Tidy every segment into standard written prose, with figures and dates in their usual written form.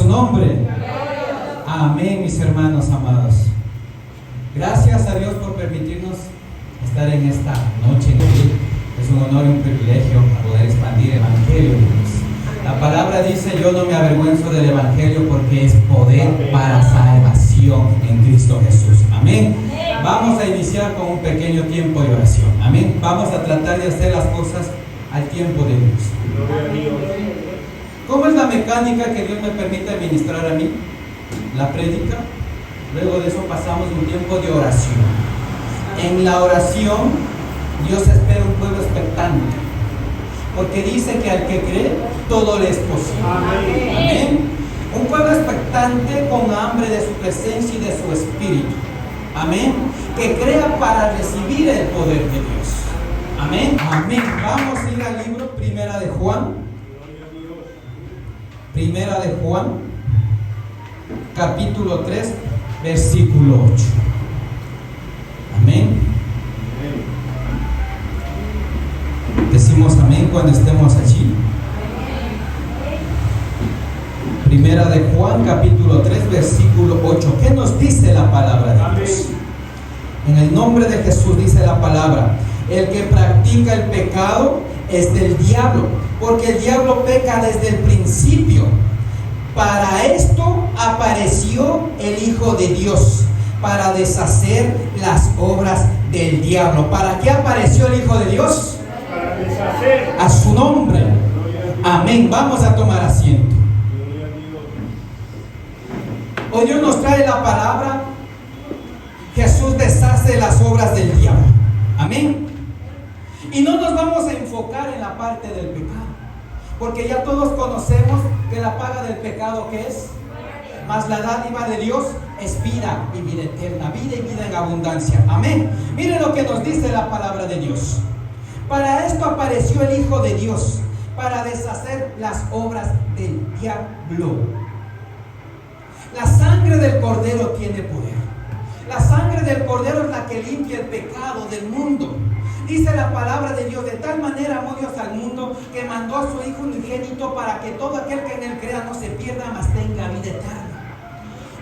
su nombre. Amén, mis hermanos amados. Gracias a Dios por permitirnos estar en esta noche. Es un honor y un privilegio poder expandir el Evangelio de Dios. La palabra dice: yo no me avergüenzo del Evangelio porque es poder para salvación en Cristo Jesús. Amén. Vamos a iniciar con un pequeño tiempo de oración. Amén. Vamos a tratar de hacer las cosas al tiempo de Dios. ¿Cómo es la mecánica que Dios me permite administrar a mí? La prédica. Luego de eso pasamos un tiempo de oración. En la oración Dios espera un pueblo expectante, porque dice que al que cree todo le es posible. Amén. Un pueblo expectante con hambre de su presencia y de su espíritu. Amén. Que crea para recibir el poder de Dios. Amén. Amén. Vamos a ir al libro Primera de Juan. Primera de Juan, capítulo 3, versículo 8. Amén. Decimos amén cuando estemos allí. Primera de Juan, capítulo 3, versículo 8. ¿Qué nos dice la palabra de Dios? En el nombre de Jesús dice la palabra: el que practica el pecado es del diablo, porque el diablo peca desde el principio. Para esto apareció el Hijo de Dios, para deshacer las obras del diablo. ¿Para qué apareció el Hijo de Dios? Para deshacer. A su nombre. Amén. Vamos a tomar asiento. Hoy Dios nos trae la palabra: Jesús deshace las obras del diablo. Amén. Y no nos vamos a enfocar en la parte del pecado, porque ya todos conocemos que la paga del pecado, ¿qué es? Mas la dádiva de Dios es vida y vida eterna, vida y vida en abundancia. Amén. Miren lo que nos dice la palabra de Dios: para esto apareció el Hijo de Dios, para deshacer las obras del diablo. La sangre del Cordero tiene poder. La sangre del Cordero es la que limpia el pecado del mundo. Dice la palabra de Dios: de tal manera amó Dios al mundo que mandó a su Hijo unigénito para que todo aquel que en él crea no se pierda, mas tenga vida eterna.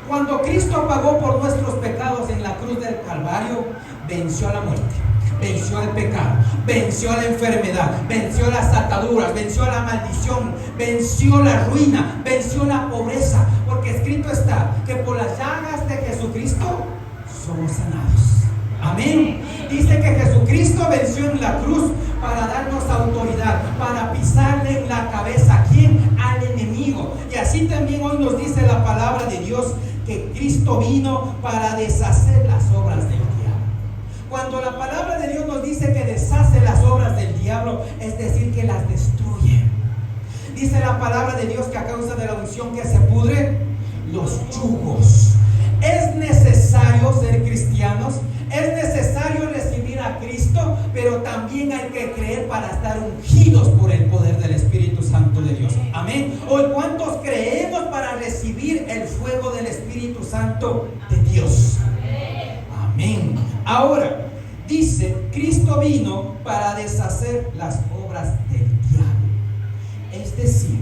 Cuando Cristo pagó por nuestros pecados en la cruz del Calvario, venció a la muerte, venció al pecado, venció a la enfermedad, venció las ataduras, venció a la maldición, venció la ruina, venció la pobreza, porque escrito está que por las llagas de Jesucristo somos sanados. Amén. Dice que Jesucristo venció en la cruz para darnos autoridad, para pisarle en la cabeza. ¿A quién? Al enemigo. Y así también hoy nos dice la palabra de Dios que Cristo vino para deshacer las obras del diablo. Cuando la palabra de Dios nos dice que deshace las obras del diablo, es decir, que las destruye. Dice la palabra de Dios que a causa de la unción que se pudre los yugos. Es necesario ser cristianos, es necesario recibir a Cristo, pero también hay que creer para estar ungidos por el poder del Espíritu Santo de Dios. Amén. Hoy, ¿cuántos creemos para recibir el fuego del Espíritu Santo de Dios? Amén. Ahora, dice, Cristo vino para deshacer las obras del diablo. Es decir,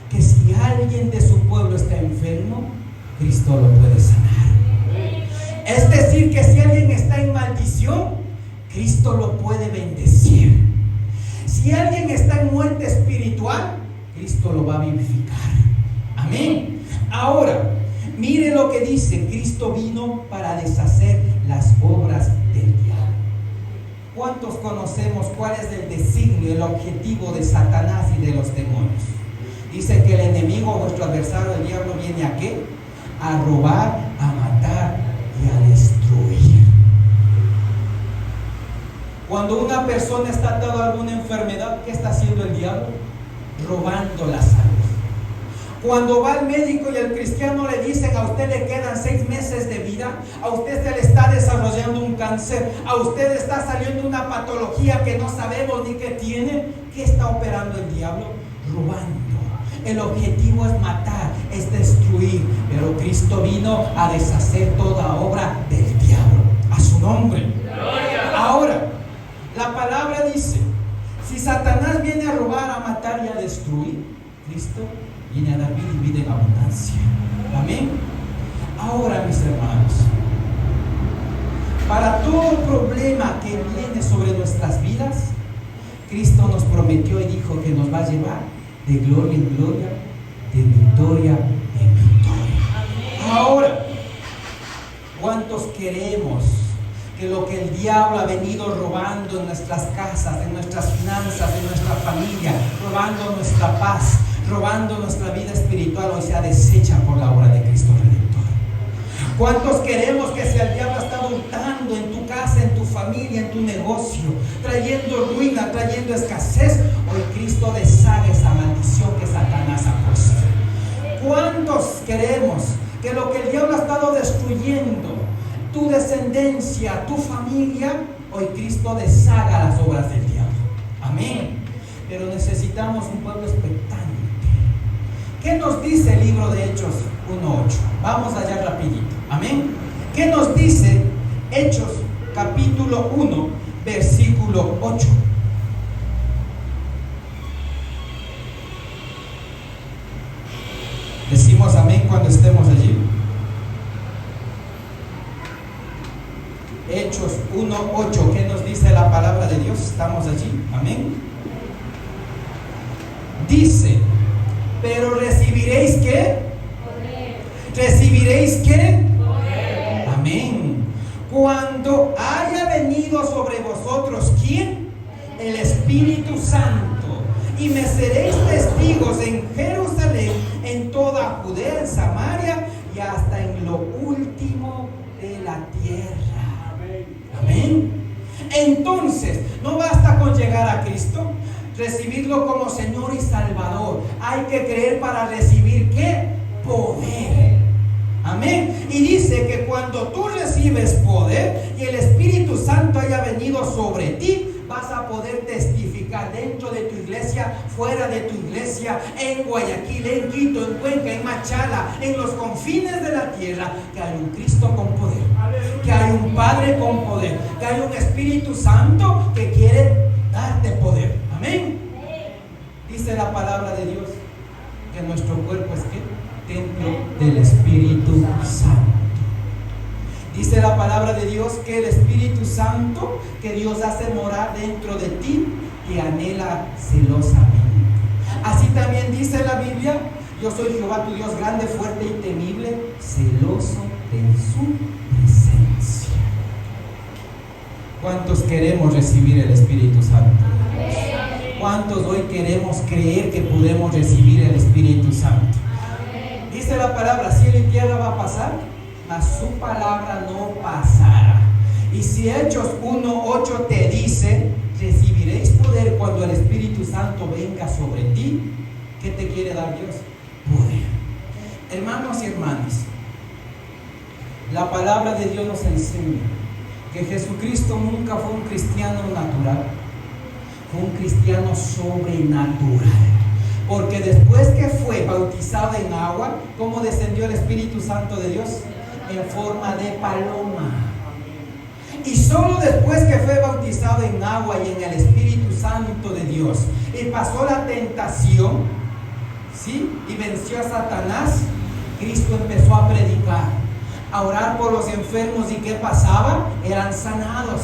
que si alguien de su pueblo está enfermo, Cristo lo puede sanar. Es decir, que si alguien está en maldición, Cristo lo puede bendecir. Si alguien está en muerte espiritual, Cristo lo va a vivificar. Amén. Ahora, mire lo que dice: Cristo vino para deshacer las obras del diablo. ¿Cuántos conocemos cuál es el designio, el objetivo de Satanás y de los demonios? Dice que el enemigo, nuestro adversario, el diablo, viene ¿a qué? A robar, a matar y a destruir. Cuando una persona está atada a alguna enfermedad, ¿qué está haciendo el diablo? Robando la salud. Cuando va al médico y al cristiano le dicen: a usted le quedan 6 meses de vida, a usted se le está desarrollando un cáncer, a usted está saliendo una patología que no sabemos ni qué tiene, ¿qué está operando el diablo? Robando. El objetivo es matar, es destruir, pero Cristo vino a deshacer toda obra del diablo. A su nombre. Ahora, la palabra dice: si Satanás viene a robar, a matar y a destruir, Cristo viene a dar vida y vida en abundancia. Amén. Ahora, mis hermanos, para todo problema que viene sobre nuestras vidas, Cristo nos prometió y dijo que nos va a llevar de gloria en gloria, de victoria en victoria. Ahora, ¿cuántos queremos que lo que el diablo ha venido robando en nuestras casas, en nuestras finanzas, en nuestra familia, robando nuestra paz, robando nuestra vida espiritual, hoy sea deshecha por la obra de Cristo Redentor? ¿Cuántos queremos que si el diablo está hurtando en tu casa, en tu familia, en tu negocio, trayendo ruina, trayendo escasez, hoy Cristo deshaga esa maldición que Satanás ha puesto? ¿Cuántos queremos que lo que el diablo ha estado destruyendo, tu descendencia, tu familia, hoy Cristo deshaga las obras del diablo? Amén. Pero necesitamos un pueblo expectante. ¿Qué nos dice el libro de Hechos 1:8? Vamos allá rapidito. Amén. ¿Qué nos dice Hechos capítulo 1, versículo 8? Decimos amén cuando estemos allí. Hechos 1:8. ¿Qué nos dice la palabra de Dios? Estamos allí. Amén. Dice: pero recibiréis ¿qué? Poder. ¿Recibiréis qué? Poder. Amén. Cuando haya venido sobre vosotros ¿quién? El Espíritu Santo, y me seréis testigos en Jerusalén, en toda Judea, en Samaria y hasta en lo último de la tierra. Amén. Entonces, no basta con llegar a Cristo, recibirlo como Señor y Salvador. Hay que creer para recibir ¿qué? Poder. Amén. Y dice que cuando tú recibes poder y el Espíritu Santo haya venido sobre ti, vas a poder testificar dentro de tu iglesia, fuera de tu iglesia, en Guayaquil, en Quito, en Cuenca, en Machala, en los confines de la tierra, que hay un Cristo con poder, que hay un Padre con poder, que hay un Espíritu Santo que quiere darte poder. Amén. Dice la palabra de Dios que nuestro cuerpo es ¿qué? Templo del Espíritu Santo. Dice la palabra de Dios que el Espíritu Santo que Dios hace morar dentro de ti te anhela celosamente. Así también dice la Biblia: yo soy Jehová tu Dios, grande, fuerte y temible, celoso de su presencia. ¿Cuántos queremos recibir el Espíritu Santo? ¿Cuántos hoy queremos creer que podemos recibir el Espíritu Santo? Dice la palabra: cielo y tierra va a pasar, mas su palabra no pasará. Y si Hechos 1:8 te dice: recibiréis poder cuando el Espíritu Santo venga sobre ti, ¿qué te quiere dar Dios? Poder. Hermanos y hermanas, la palabra de Dios nos enseña que Jesucristo nunca fue un cristiano natural, fue un cristiano sobrenatural. Porque después que fue bautizado en agua, ¿cómo descendió el Espíritu Santo de Dios? En forma de paloma. Y solo después que fue bautizado en agua y en el Espíritu Santo de Dios y pasó la tentación, ¿sí? Y venció a Satanás, Cristo empezó a predicar, a orar por los enfermos. ¿Y qué pasaba? Eran sanados.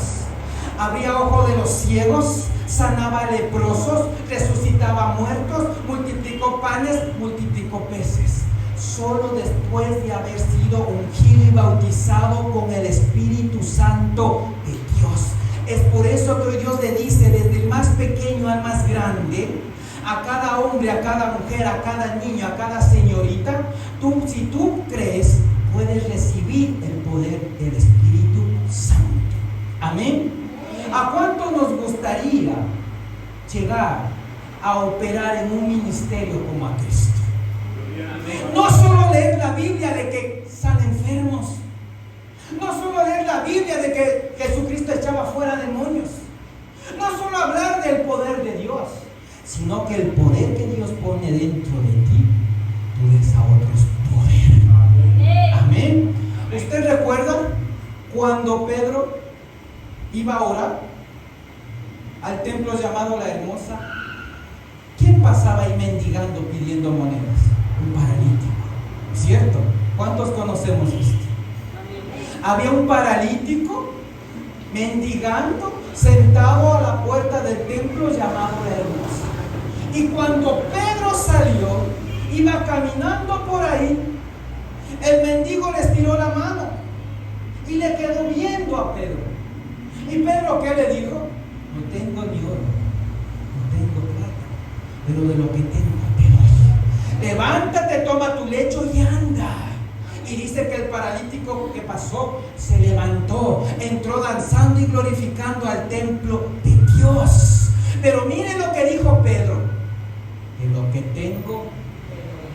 Abría ojos de los ciegos, sanaba a leprosos, resucitaba muertos, multiplicó panes, multiplicó peces. Solo después de haber sido ungido y bautizado con el Espíritu Santo de Dios. Es por eso que hoy Dios le dice, desde el más pequeño al más grande, a cada hombre, a cada mujer, a cada niño, a cada señorita, si tú crees, puedes recibir el poder del Espíritu Santo. Amén. ¿A cuánto nos gustaría llegar a operar en un ministerio como a Cristo? No solo leer la Biblia de que salen enfermos, no solo leer la Biblia de que Jesucristo echaba fuera demonios, no solo hablar del poder de Dios, sino que el poder que Dios pone dentro de ti, tú des a otros poder. Amén. ¿Usted recuerda cuando Pedro iba a orar al templo llamado La Hermosa? ¿Quién pasaba ahí mendigando, pidiendo monedas? un paralítico, ¿cierto? ¿Cuántos conocemos esto? Había un paralítico mendigando sentado a la puerta del templo llamado Hermosa. Y cuando Pedro salió, iba caminando por ahí, el mendigo le estiró la mano y le quedó viendo a Pedro. ¿Y Pedro qué le dijo? No tengo ni oro, no tengo plata, pero de lo que tengo te doy. Levántate, toma tu lecho y anda. Y dice que el paralítico que pasó se levantó, entró danzando y glorificando al templo de Dios. Pero mire lo que dijo Pedro: de lo que tengo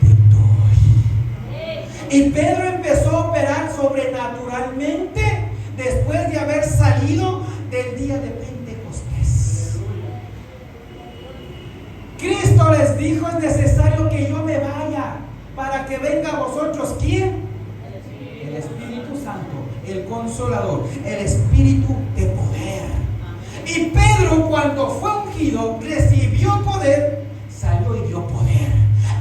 te doy. Y Pedro empezó a operar sobrenaturalmente después de haber salido del día de Pentecostés. Cristo les dijo: es necesario que yo me vaya para que venga a vosotros. ¿Quién? El Espíritu Santo, el Consolador, el Espíritu de poder. Y Pedro, cuando fue ungido, recibió poder, salió y dio poder.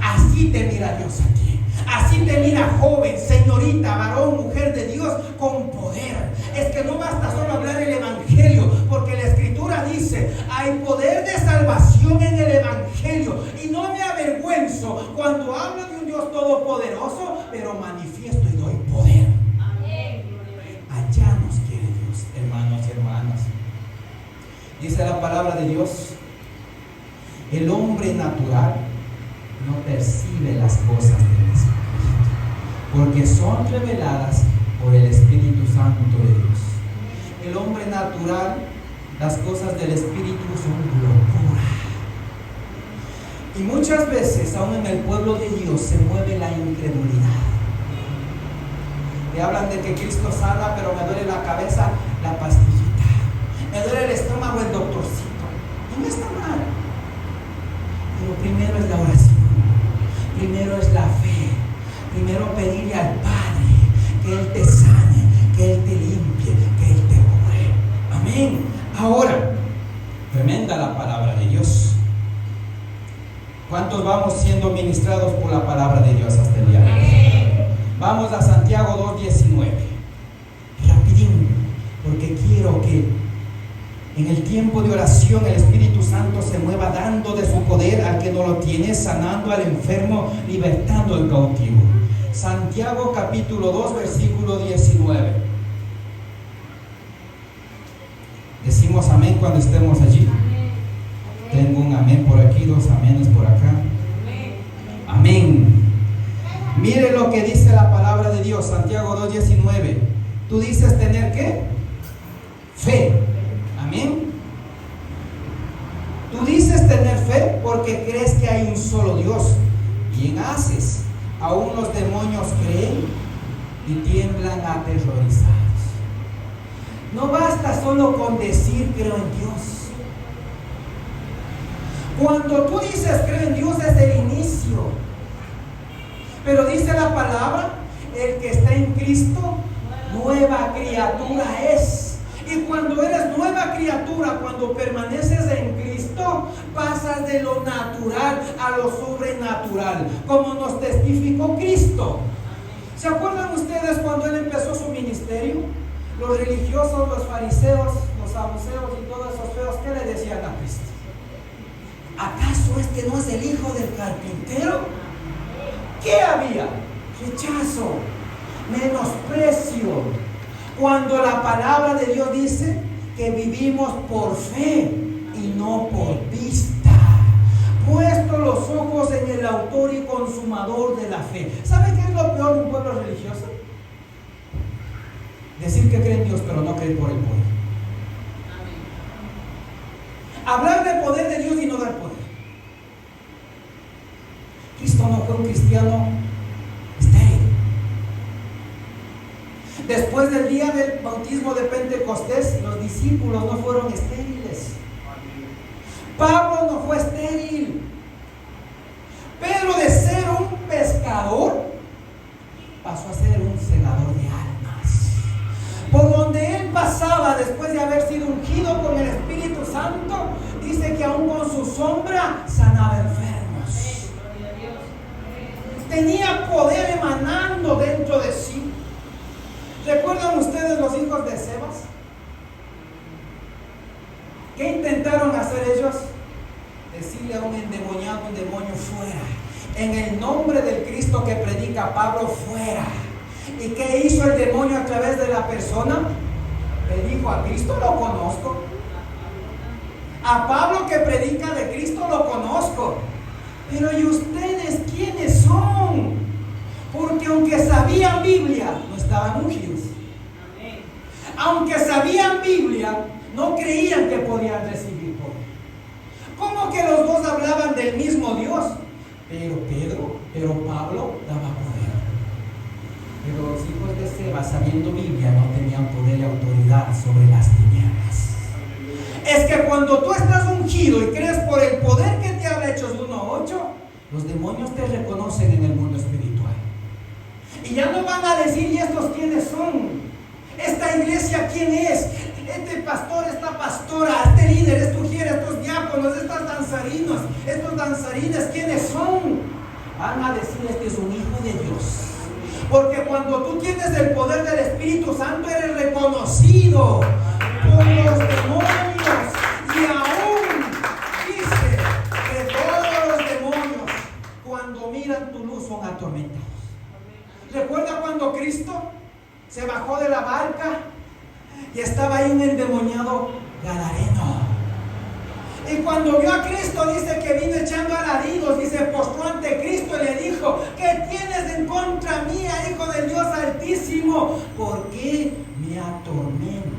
Así te mira Dios a ti. Así te mira, joven, señorita, varón, mujer de Dios, con poder. Es que no basta solo hablar el Evangelio, porque la Escritura dice: hay poder de salvación en el Evangelio. Y no me avergüenzo cuando hablo de un Dios todopoderoso, pero manifiesto y doy poder. Allá nos quiere Dios, hermanos y hermanas. Dice la palabra de Dios: el hombre natural no percibe las cosas del Espíritu, porque son reveladas por el Espíritu Santo de Dios. El hombre natural, las cosas del Espíritu son locura. Y muchas veces, aún en el pueblo de Dios, se mueve la incredulidad. Le hablan de que Cristo sana, pero me duele la cabeza, la pastillita. Me duele el estómago, el doctorcito. Y no está mal. Pero primero es la oración. Primero es la fe. Primero pedirle al Padre que Él te sane, que Él te limpie, que Él te cure. Amén. Ahora, tremenda la palabra de Dios. ¿Cuántos vamos siendo ministrados por la palabra de Dios hasta el día de hoy? Vamos a Santiago 2:19. Rapidín, porque quiero que en el tiempo de oración el Espíritu Santo se mueva dando de su poder al que no lo tiene, sanando al enfermo, libertando al cautivo. Santiago capítulo 2, versículo 19. Decimos amén cuando estemos allí. Tengo un amén por aquí, dos amenes por acá. Amén. Mire lo que dice la palabra de Dios, Santiago 2:19. Tú dices tener ¿qué? Fe. Amén. Tú dices tener fe porque crees que hay un solo Dios. Bien haces. Aún los demonios creen y tiemblan aterrorizados. No basta solo con decir creo en Dios. Cuando tú dices creo en Dios es el inicio. Pero dice la palabra: el que está en Cristo, nueva criatura es. Y cuando eres nueva criatura, cuando permaneces en Cristo, pasas de lo natural a lo sobrenatural, como nos testificó Cristo. ¿Se acuerdan ustedes cuando Él empezó su ministerio? Los religiosos, los fariseos, los saduceos y todos esos feos, ¿qué le decían a Cristo? ¿Acaso este no es el hijo del carpintero? ¿Qué había? Rechazo, menosprecio. Cuando la palabra de Dios dice que vivimos por fe y no por vista, puesto los ojos en el autor y consumador de la fe. ¿Sabe qué es lo peor de un pueblo religioso? Decir que cree en Dios pero no creer por el poder. Hablar del poder de Dios y no dar poder. Cristo no fue un cristiano estéril. Después del día del bautismo de Pentecostés, los discípulos no fueron estériles. Pablo no fue estéril. Pedro, de ser un pescador, pasó a ser un segador de almas. Por donde él pasaba, después de haber sido ungido con el Espíritu Santo, dice que aún con su sombra sanaba enfermos. tenía poder emanando dentro de sí. ¿Recuerdan ustedes los hijos de Sebas? ¿Qué intentaron hacer ellos? Decirle a un endemoniado, un demonio, fuera. En el nombre del Cristo que predica Pablo, fuera. ¿Y qué hizo el demonio a través de la persona? Le dijo: a Cristo lo conozco. A Pablo que predica de Cristo lo conozco. Pero ¿y ustedes quiénes son? Porque aunque sabían Biblia, no estaban ungidos. Aunque sabían Biblia, no creían que podían recibir poder. ¿Cómo que los dos hablaban del mismo Dios? Pero Pablo daba poder. Pero los hijos de Sebas, sabiendo Biblia, no tenían poder y autoridad sobre las tinieblas. Es que cuando tú estás ungido y crees por el poder que te habla Hechos 1:8, los demonios te reconocen en el mundo espiritual. Y ya no van a decir: ¿y estos quiénes son? ¿Esta iglesia quién es? Este pastor, esta pastora, este líder, este ujier, estos diáconos, estos danzarines, ¿quiénes son? Van a decir: este es un hijo de Dios. Porque cuando tú tienes el poder del Espíritu Santo, eres reconocido por los demonios. Y aún dice que todos los demonios, cuando miran tu luz, son atormentados. ¿Recuerda cuando Cristo se bajó de la barca y estaba ahí un endemoniado gadareno? Y cuando vio a Cristo, dice que vino echando alaridos y se postró ante Cristo y le dijo: ¿qué tienes en contra mía, Hijo del Dios Altísimo? ¿Por qué me atormentas?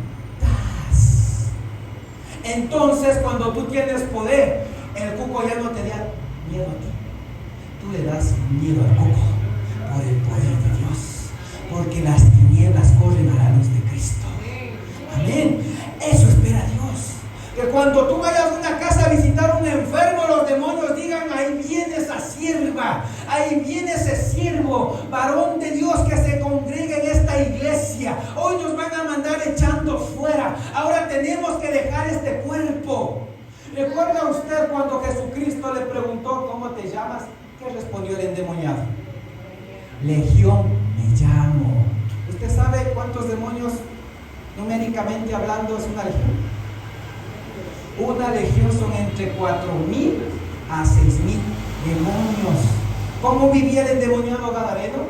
Entonces, cuando tú tienes poder, el cuco ya no te da miedo a ti. Tú le das miedo al cuco por el poder de Dios, porque las tinieblas corren a la luz de Cristo. Amén. Eso espera Dios. Que cuando tú vayas a una casa a visitar a un enfermo, los demonios digan: ahí viene esa sierva, ahí viene ese siervo, varón de Dios que se congrega en esta iglesia. Hoy nos van a mandar echando fuera. Ahora tenemos que dejar este cuerpo. ¿Recuerda usted cuando Jesucristo le preguntó: ¿cómo te llamas? ¿Qué respondió el endemoniado? Legión me llamo. ¿Usted sabe cuántos demonios, numéricamente hablando, es una legión? Una legión son entre 4,000 a 6,000 demonios. ¿Cómo vivía el endemoniado gadareno?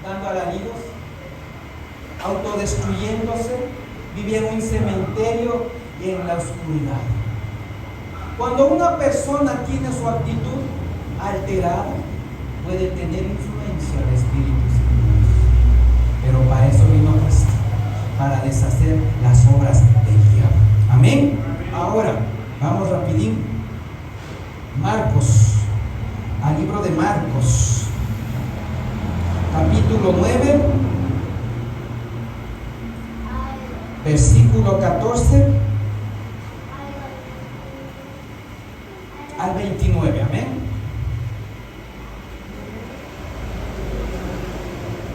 Dando alaridos, autodestruyéndose, vivía en un cementerio y en la oscuridad. Cuando una persona tiene su actitud alterada, puede tener influencia de espíritus inmundos. Pero para eso vino Cristo, para deshacer las obras del diablo. Amén. Ahora, vamos rapidín. Marcos, al libro de Marcos, capítulo 9, versículo 14 al 29. Amén.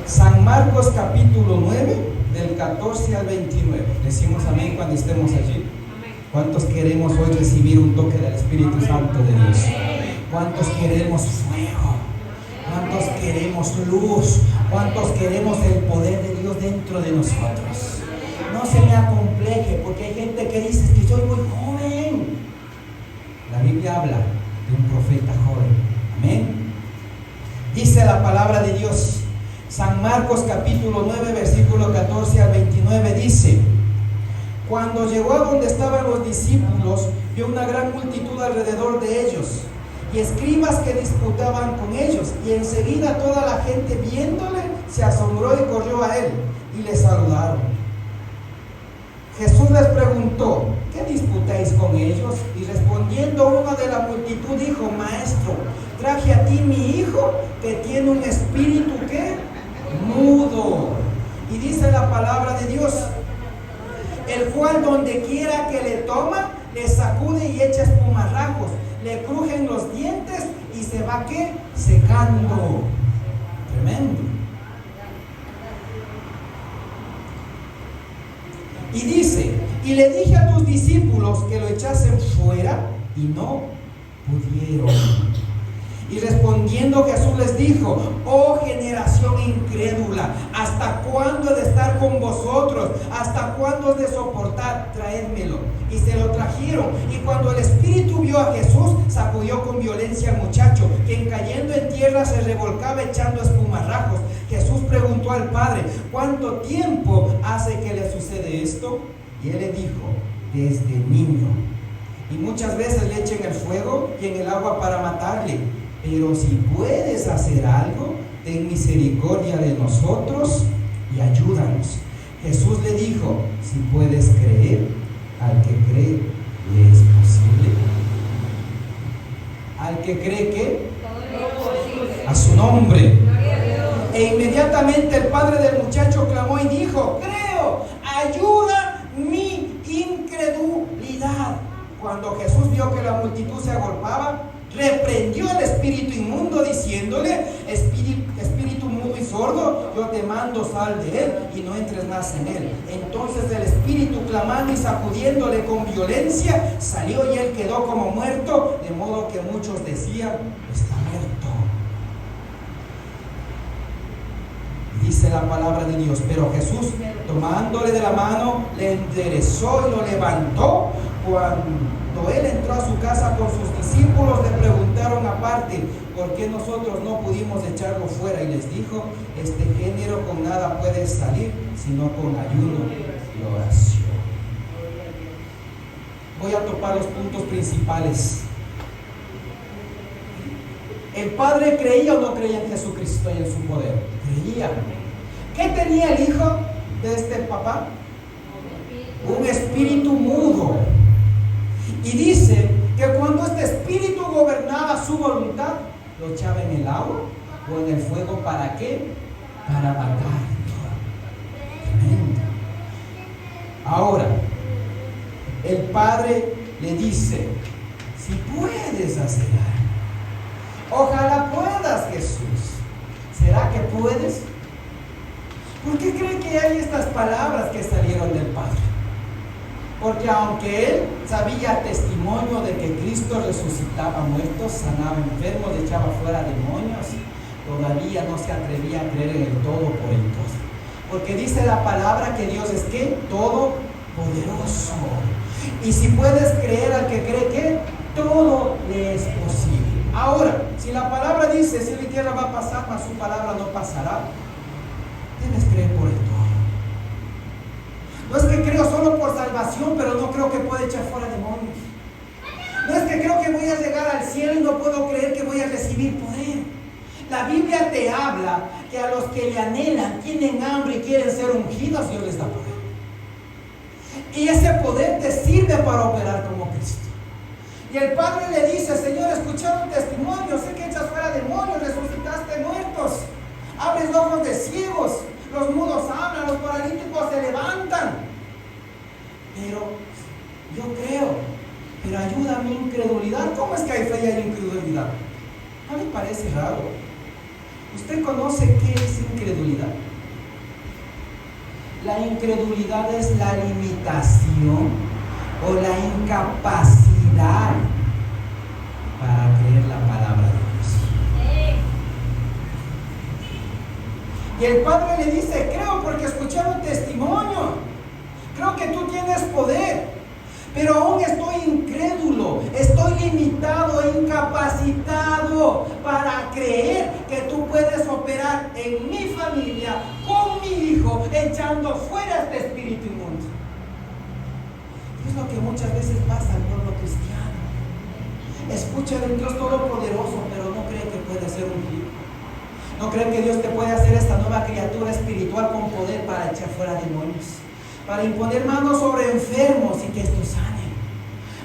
San Marcos, capítulo 9, del 14 al 29. Decimos amén cuando estemos allí. ¿Cuántos queremos hoy recibir un toque del Espíritu Santo de Dios? ¿Cuántos queremos fuego? ¿Cuántos queremos luz? ¿Cuántos queremos el poder de Dios dentro de nosotros? No se me acompleje, porque hay gente que dice que soy muy joven. La Biblia habla de un profeta joven. Amén. Dice la palabra de Dios, San Marcos capítulo 9, versículo 14 al 29, dice: cuando llegó a donde estaban los discípulos, vio una gran multitud alrededor de ellos y escribas que disputaban con ellos, y enseguida toda la gente viéndole se asombró y corrió a él y le saludaron. Jesús les preguntó: ¿qué disputáis con ellos? Y respondiendo uno de la multitud dijo: Maestro, traje a ti mi hijo que tiene un espíritu ¿qué? Mudo. Y dice la palabra de Dios: el cual donde quiera que le toma, le sacude y echa espumarrajos, le crujen los dientes y se va ¿qué? Secando. Tremendo. Y dice: y le dije a tus discípulos que lo echasen fuera y no pudieron. Y respondiendo Jesús les dijo: oh generación incrédula, ¿hasta cuándo he de estar con vosotros? ¿Hasta cuándo he de soportar? Traédmelo. Y se lo trajeron. Y cuando el espíritu vio a Jesús, sacudió con violencia al muchacho, quien cayendo en tierra se revolcaba echando espumarrajos. Jesús preguntó al padre: ¿cuánto tiempo hace que le sucede esto? Y él le dijo: desde niño. Y muchas veces le echen el fuego y en el agua para matarle. Pero si puedes hacer algo, ten misericordia de nosotros y ayúdanos. Jesús le dijo: si puedes creer, al que cree le es posible. Al que cree que a su nombre. E inmediatamente el padre del muchacho clamó y dijo: creo, ayuda mi incredulidad. Cuando Jesús vio que la multitud se agolpaba, reprendió al espíritu inmundo diciéndole: espíritu mudo y sordo, yo te mando, sal de él y no entres más en él. Entonces el espíritu, clamando y sacudiéndole con violencia, salió y él quedó como muerto, de modo que muchos decían: está muerto. Y dice la palabra de Dios: pero Jesús, tomándole de la mano, le enderezó y lo levantó. Cuando él entró a su casa con sus discípulos, le preguntaron aparte: ¿por qué nosotros no pudimos echarlo fuera? Y les dijo: este género con nada puede salir, sino con ayuno y oración. Voy a topar los puntos principales. ¿El padre creía o no creía en Jesucristo y en su poder? Creía. ¿Qué tenía el hijo de este papá? Un espíritu mudo. Y dice que cuando este espíritu gobernaba su voluntad, lo echaba en el agua o en el fuego. ¿Para qué? Para matar. Tremendo. Ahora, el padre le dice: si puedes hacer algo, ojalá puedas, Jesús. ¿Será que puedes? ¿Por qué cree que hay estas palabras que salieron del Padre? Porque aunque él sabía testimonio de que Cristo resucitaba muertos, sanaba enfermos, echaba fuera demonios, todavía no se atrevía a creer en el Todopoderoso. Porque dice la palabra que Dios es ¿qué? Todopoderoso. Y si puedes creer al que cree que todo le es posible. Ahora, si la palabra dice: cielo y tierra va a pasar, mas su palabra no pasará, debes creer por el todo. No es que creo solo por salvación, pero no creo que pueda echar fuera demonios. No es que creo que voy a llegar al cielo y no puedo creer que voy a recibir poder. La Biblia te habla que a los que le anhelan, tienen hambre y quieren ser ungidos, Dios les da poder. Y ese poder te sirve para operar como Cristo. Y el padre le dice: Señor, escucharon testimonio, sé que echas fuera demonios, resucitaste muertos, abres ojos de ciegos, los mudos hablan, los paralíticos se levantan. Pero yo creo, pero ayuda a mi incredulidad. ¿Cómo es que hay fe y hay incredulidad? ¿No le parece raro? ¿Usted conoce qué es incredulidad? La incredulidad es la limitación o la incapacidad para creer la palabra de Dios. Y el padre le dice: creo porque escucharon testimonio, creo que tú tienes poder, pero aún estoy incrédulo, estoy limitado e incapacitado para creer que tú puedes operar en mi familia, con mi hijo, echando fuera este espíritu inmundo. Es lo que muchas veces pasa al pueblo cristiano. Escucha del Dios Todopoderoso, pero no cree que puede ser ungido. No cree que Dios te puede hacer esta nueva criatura espiritual con poder para echar fuera demonios, para imponer manos sobre enfermos y que estos sanen,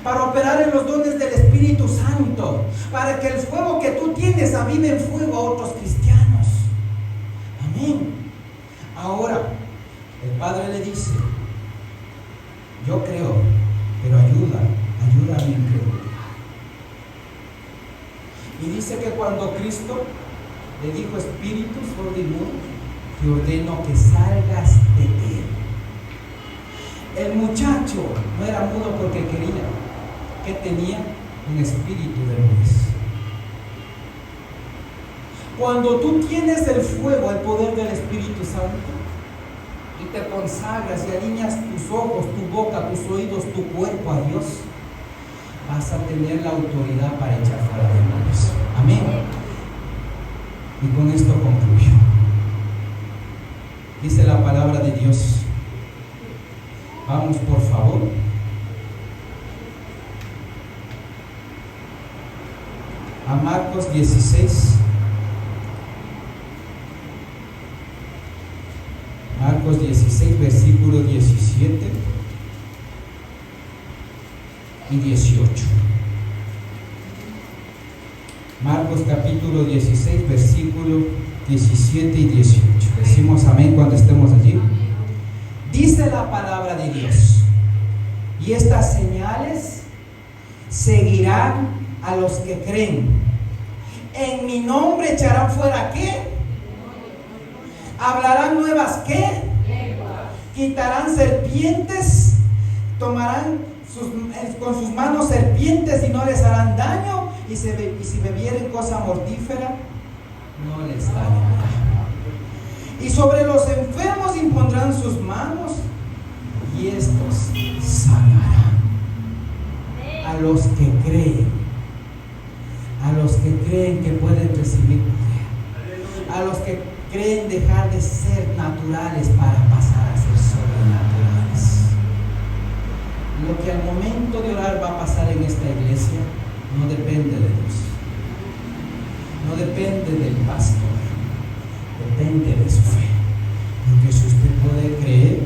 para operar en los dones del Espíritu Santo, para que el fuego que tú tienes avive en fuego a otros cristianos. Amén. Ahora, el Padre le dice: yo creo, pero ayuda a mi incredulidad. Y dice que cuando Cristo le dijo: espíritu sordo y mudo, te ordeno que salgas de él. El muchacho no era mudo porque quería, que tenía un espíritu de mudez. Cuando tú tienes el fuego, el poder del Espíritu Santo, y te consagras y alineas tus ojos, tu boca, tus oídos, tu cuerpo a Dios, vas a tener la autoridad para echar fuera demonios. Amén. Y con esto concluyo. Dice la palabra de Dios. Vamos, por favor. A Marcos 16. Marcos 16, versículos 17 y 18. Marcos capítulo 16, versículos 17 y 18. Decimos amén cuando estemos allí. Dice la palabra de Dios: y estas señales seguirán a los que creen. En mi nombre echarán fuera ¿qué? Hablarán nuevas ¿qué? Quitarán serpientes, tomarán con sus manos serpientes y no les harán daño, y si bebieren cosa mortífera, no les dañará. Y sobre los enfermos impondrán sus manos, y estos sanarán. A los que creen que pueden recibir poder, a los que creen dejar de ser naturales para pasar a ser sobrenaturales. Lo que al momento de orar va a pasar en esta iglesia no depende de Dios, no depende del pastor, depende de su fe. Porque si usted puede creer,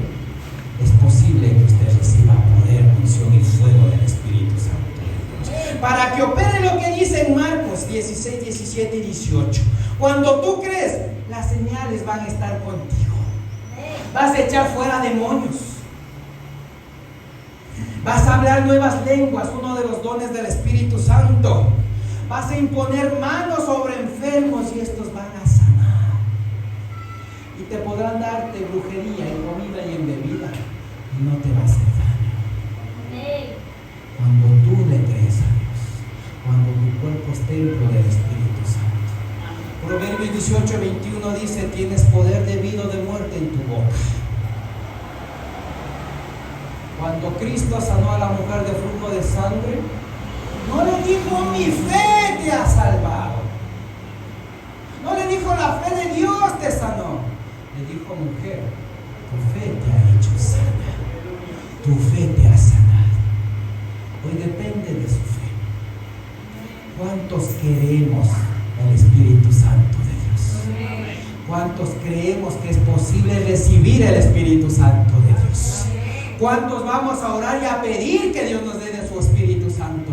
es posible que usted reciba poder, unción y fuego del Espíritu Santo de Dios, para que opere lo que dice en Marcos 16, 17 y 18. Cuando tú crees, las señales van a estar contigo. Vas a echar fuera demonios. Vas a hablar nuevas lenguas, uno de los dones del Espíritu Santo. Vas a imponer manos sobre enfermos y estos van a sanar. Y te podrán darte brujería en comida y en bebida, y no te va a hacer daño. Cuando tú le crees a Dios, cuando tu cuerpo es templo del Espíritu Santo. Proverbios 18, 21 dice: tienes poder de vida o de muerte en tu boca. Cuando Cristo sanó a la mujer de flujo de sangre, no le dijo: mi fe te ha salvado. No le dijo: la fe de Dios te sanó. Le dijo: mujer, tu fe te ha hecho sana. Tu fe te ha sanado. Hoy depende de su fe. ¿Cuántos queremos el Espíritu Santo de Dios? ¿Cuántos creemos que es posible recibir el Espíritu Santo de Dios? ¿Cuántos vamos a orar y a pedir que Dios nos dé de su Espíritu Santo